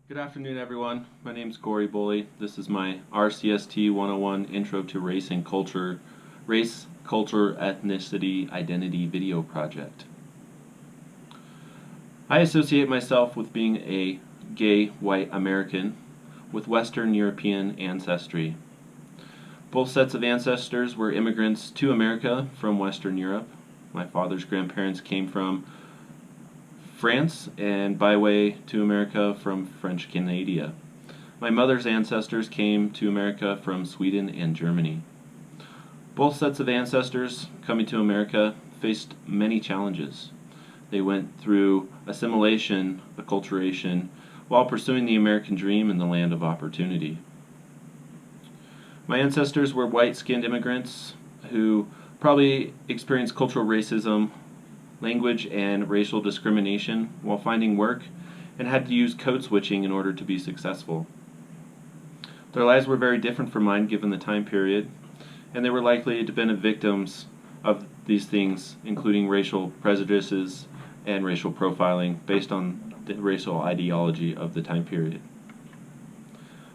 Good afternoon, everyone. My name is Corey Bully. This is my RCST 101 Intro to Race, Culture, Ethnicity, Identity video project. I associate myself with being a gay white American with Western European ancestry. Both sets of ancestors were immigrants to America from Western Europe. My father's grandparents came from France, and by way to America from French Canada. My mother's ancestors came to America from Sweden and Germany. Both sets of ancestors coming to America faced many challenges. They went through assimilation, acculturation, while pursuing the American dream in the land of opportunity. My ancestors were white-skinned immigrants who probably experienced cultural racism, language and racial discrimination while finding work, and had to use code switching in order to be successful. Their lives were very different from mine given the time period, and they were likely to have been victims of these things, including racial prejudices and racial profiling based on the racial ideology of the time period.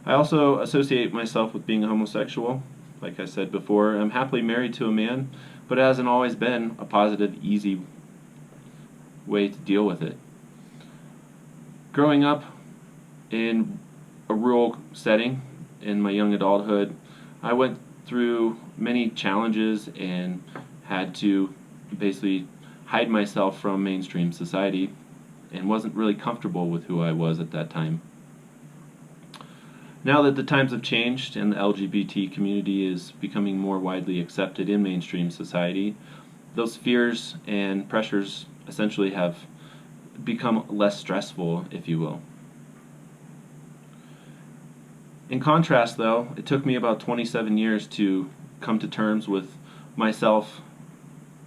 I also associate myself with being a homosexual. Like I said before, I'm happily married to a man, but it hasn't always been a positive, easy way to deal with it. Growing up in a rural setting in my young adulthood, I went through many challenges and had to basically hide myself from mainstream society and wasn't really comfortable with who I was at that time. Now that the times have changed and the LGBT community is becoming more widely accepted in mainstream society, those fears and pressures essentially have become less stressful, if you will. In contrast, though, it took me about 27 years to come to terms with myself,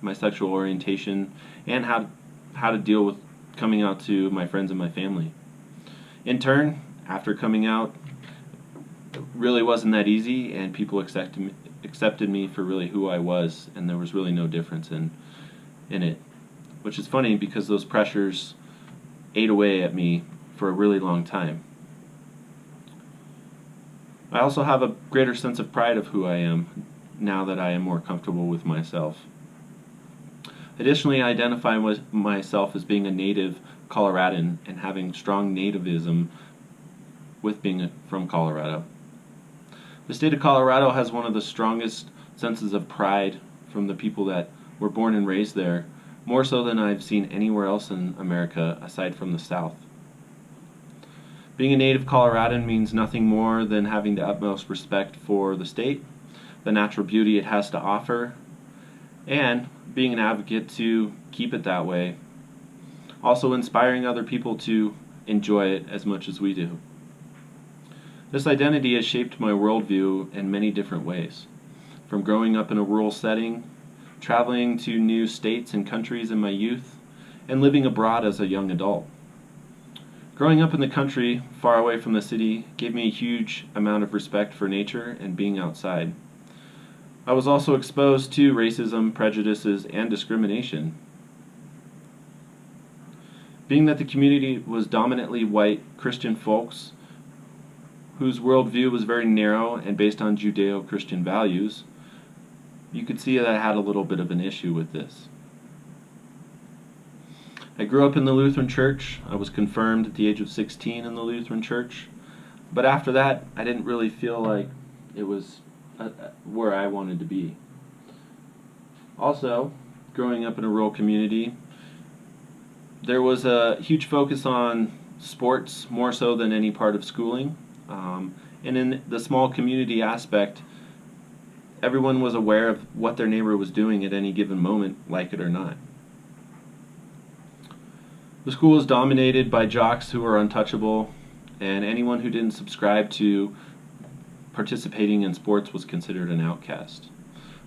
my sexual orientation, and how to deal with coming out to my friends and my family. In turn, after coming out, it really wasn't that easy, and people accepted me for really who I was, and there was really no difference in it. Which is funny because those pressures ate away at me for a really long time. I also have a greater sense of pride of who I am now that I am more comfortable with myself. Additionally, I identify with myself as being a native Coloradan and having strong nativism with being from Colorado. The state of Colorado has one of the strongest senses of pride from the people that were born and raised there, more so than I've seen anywhere else in America aside from the South. Being a native Coloradan means nothing more than having the utmost respect for the state, the natural beauty it has to offer, and being an advocate to keep it that way. Also inspiring other people to enjoy it as much as we do. This identity has shaped my worldview in many different ways. From growing up in a rural setting, traveling to new states and countries in my youth, and living abroad as a young adult. Growing up in the country, far away from the city, gave me a huge amount of respect for nature and being outside. I was also exposed to racism, prejudices, and discrimination. Being that the community was dominantly white Christian folks, whose worldview was very narrow and based on Judeo-Christian values, you could see that I had a little bit of an issue with this. I grew up in the Lutheran Church. I was confirmed at the age of 16 in the Lutheran Church. But after that, I didn't really feel like it was where I wanted to be. Also, growing up in a rural community, there was a huge focus on sports, more so than any part of schooling. And in the small community aspect, everyone was aware of what their neighbor was doing at any given moment, like it or not. The school was dominated by jocks who were untouchable, and anyone who didn't subscribe to participating in sports was considered an outcast.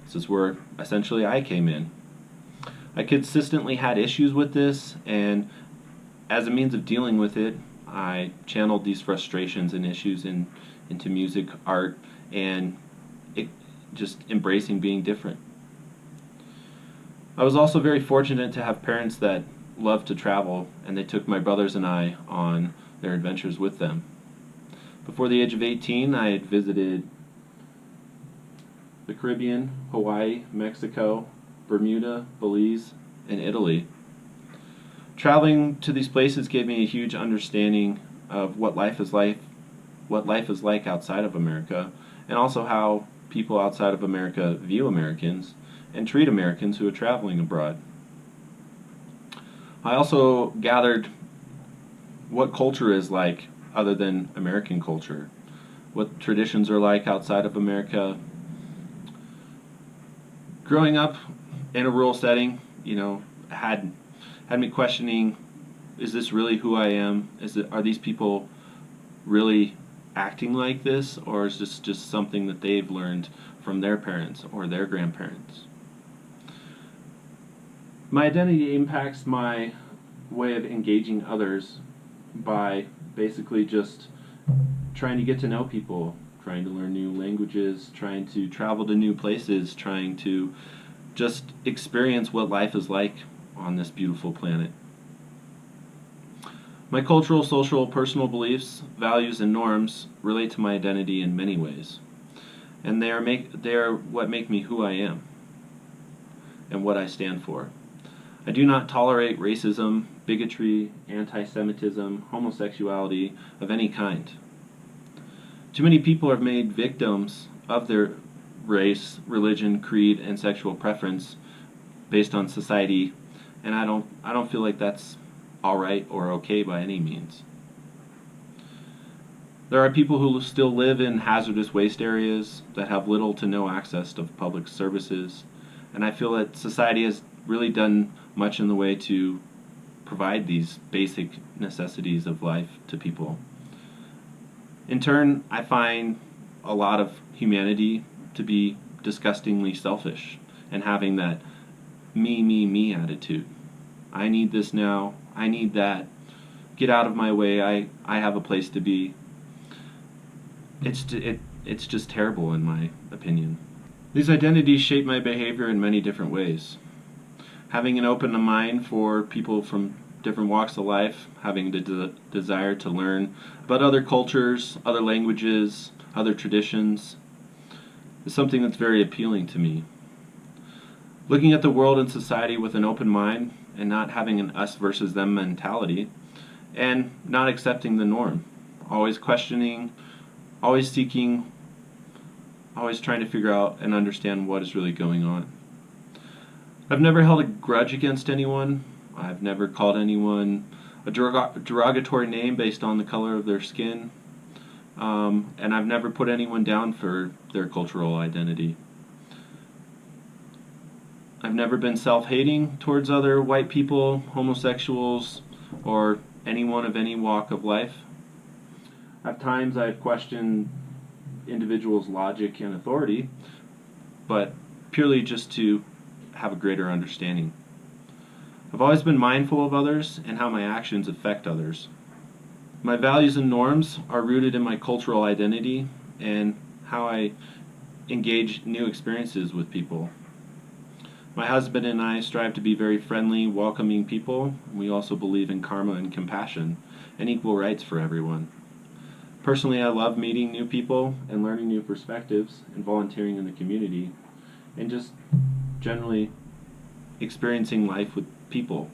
This is where essentially I came in. I consistently had issues with this, and as a means of dealing with it, I channeled these frustrations and issues into music, art, and just embracing being different. I was also very fortunate to have parents that loved to travel, and they took my brothers and I on their adventures with them. Before the age of 18, I had visited the Caribbean, Hawaii, Mexico, Bermuda, Belize, and Italy. Traveling to these places gave me a huge understanding of what life is like outside of America, and also how people outside of America view Americans and treat Americans who are traveling abroad. I also gathered what culture is like other than American culture, what traditions are like outside of America. Growing up in a rural setting, had me questioning, is this really who I am? Are these people really acting like this, or is this just something that they've learned from their parents or their grandparents? My identity impacts my way of engaging others by basically just trying to get to know people, trying to learn new languages, trying to travel to new places, trying to just experience what life is like on this beautiful planet. My cultural, social, personal beliefs, values, and norms relate to my identity in many ways, and they are what make me who I am and what I stand for. I do not tolerate racism, bigotry, anti-Semitism, homosexuality of any kind. Too many people are made victims of their race, religion, creed, and sexual preference based on society, and I don't feel like that's all right or okay by any means. There are people who still live in hazardous waste areas that have little to no access to public services, and I feel that society has really done much in the way to provide these basic necessities of life to people. In turn, I find a lot of humanity to be disgustingly selfish and having that me attitude. I need this now, I need that, get out of my way, I have a place to be. It's just terrible in my opinion. These identities shape my behavior in many different ways. Having an open mind for people from different walks of life, having the desire to learn about other cultures, other languages, other traditions, is something that's very appealing to me. Looking at the world and society with an open mind and not having an us versus them mentality, and not accepting the norm. Always questioning, always seeking, always trying to figure out and understand what is really going on. I've never held a grudge against anyone. I've never called anyone a derogatory name based on the color of their skin. And I've never put anyone down for their cultural identity. I've never been self-hating towards other white people, homosexuals, or anyone of any walk of life. At times I've questioned individuals' logic and authority, but purely just to have a greater understanding. I've always been mindful of others and how my actions affect others. My values and norms are rooted in my cultural identity and how I engage new experiences with people. My husband and I strive to be very friendly, welcoming people. We also believe in karma and compassion and equal rights for everyone. Personally, I love meeting new people and learning new perspectives and volunteering in the community and just generally experiencing life with people.